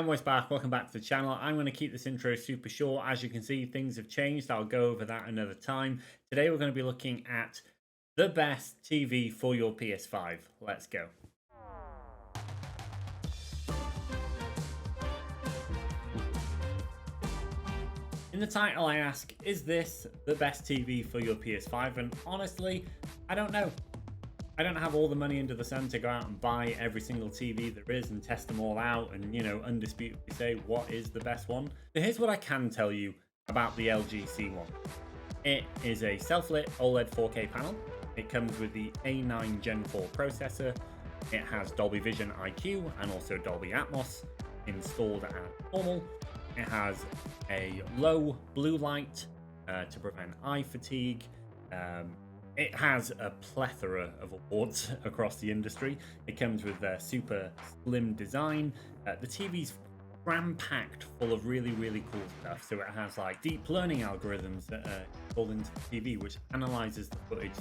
Boys back, welcome back to the channel. I'm going to keep this intro super short. As you can see, things have changed. I'll go over that another time. Today we're going to be looking at the best TV for your PS5. Let's go. In the title I ask, is this the best TV for your PS5? And honestly, I don't know. I don't have all the money under the sun to go out and buy every single TV there is and test them all out and, undisputedly say what is the best one. So here's what I can tell you about the LG C1. It is a self-lit OLED 4K panel. It comes with the A9 Gen 4 processor. It has Dolby Vision IQ and also Dolby Atmos installed at normal. It has a low blue light to prevent eye fatigue. It has a plethora of awards across the industry. It comes with a super slim design. The TV's cram-packed full of really, really cool stuff. So it has like deep learning algorithms that are called into the TV, which analyzes the footage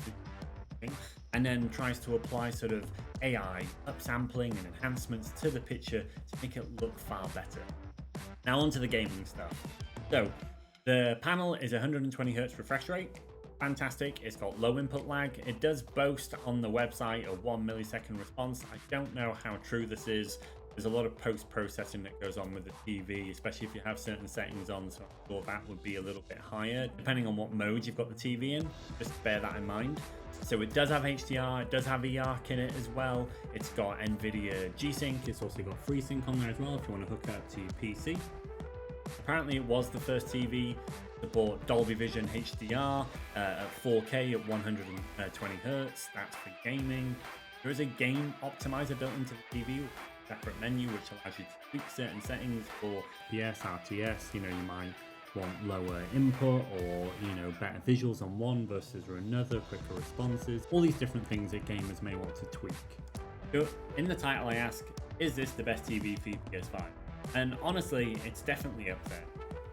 and then tries to apply sort of AI upsampling and enhancements to the picture to make it look far better. Now onto the gaming stuff. So the panel is 120Hz refresh rate. Fantastic. It's got low input lag. It does boast on the website a 1 millisecond response. I don't know how true this is. There's a lot of post-processing that goes on with the TV, especially if you have certain settings on, so I thought that would be a little bit higher, depending on what mode you've got the TV in. Just bear that in mind. So it does have HDR, it does have eARC in it as well. It's got NVIDIA G-Sync. It's also got FreeSync on there as well if you want to hook it up to your PC. Apparently it was the first TV to support Dolby Vision HDR at 4K at 120Hz. That's for gaming. There is a game optimizer built into the TV, a separate menu which allows you to tweak certain settings for PS, RTS. You might want lower input or better visuals on one versus another, quicker responses, all these different things that gamers may want to tweak. So in the title I ask, is this the best TV for your PS5? And honestly, it's definitely up there.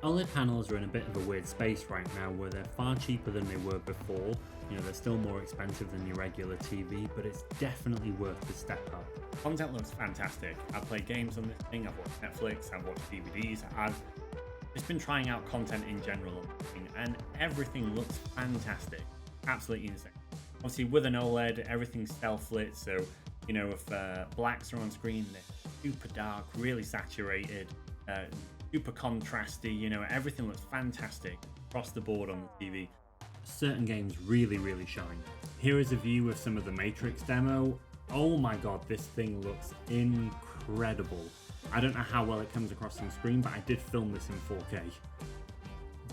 OLED panels are in a bit of a weird space right now where they're far cheaper than they were before. They're still more expensive than your regular TV, but it's definitely worth the step up. Content looks fantastic. I've played games on this thing, I've watched Netflix, I've watched DVDs, I've just been trying out content in general and everything looks fantastic. Absolutely insane. Obviously with an OLED, everything's self-lit, so if blacks are on screen, they're super dark, really saturated, super contrasty, everything looks fantastic across the board on the TV. Certain games really, really shine. Here is a view of some of the Matrix demo. Oh my god, this thing looks incredible. I don't know how well it comes across on screen, but I did film this in 4K.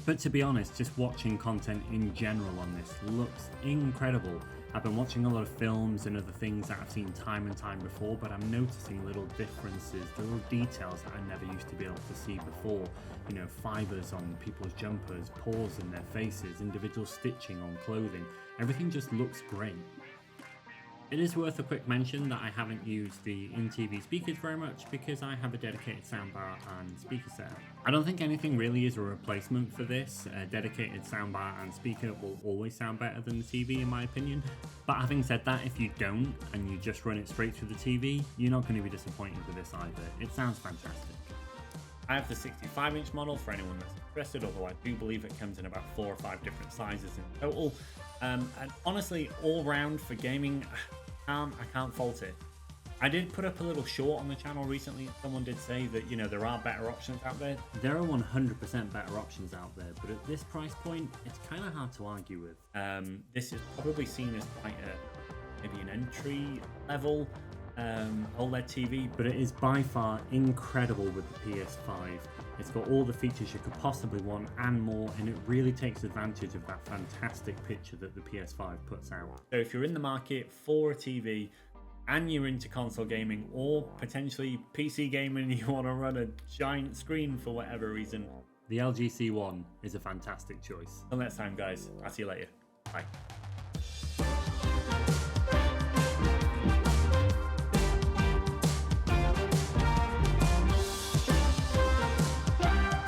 But to be honest, just watching content in general on this looks incredible. I've been watching a lot of films and other things that I've seen time and time before, but I'm noticing little differences, little details that I never used to be able to see before. Fibers on people's jumpers, pores in their faces, individual stitching on clothing. Everything just looks great. It is worth a quick mention that I haven't used the in-TV speakers very much because I have a dedicated soundbar and speaker setup. I don't think anything really is a replacement for this. A dedicated soundbar and speaker will always sound better than the TV in my opinion. But having said that, if you don't and you just run it straight through the TV, you're not going to be disappointed with this either. It sounds fantastic. I have the 65-inch model for anyone that's interested, although I do believe it comes in about 4 or 5 different sizes in total. And honestly, all round for gaming, I can't fault it. I did put up a little short on the channel recently. Someone did say that, there are better options out there. There are 100% better options out there, but at this price point, it's kind of hard to argue with. This is probably seen as quite maybe an entry level OLED TV, but it is by far incredible with the PS5. It's got all the features you could possibly want and more, and it really takes advantage of that fantastic picture that the PS5 puts out. So if you're in the market for a TV and you're into console gaming or potentially PC gaming and you want to run a giant screen for whatever reason, the LG C1 is a fantastic choice. Until next time guys, I'll see you later. Bye.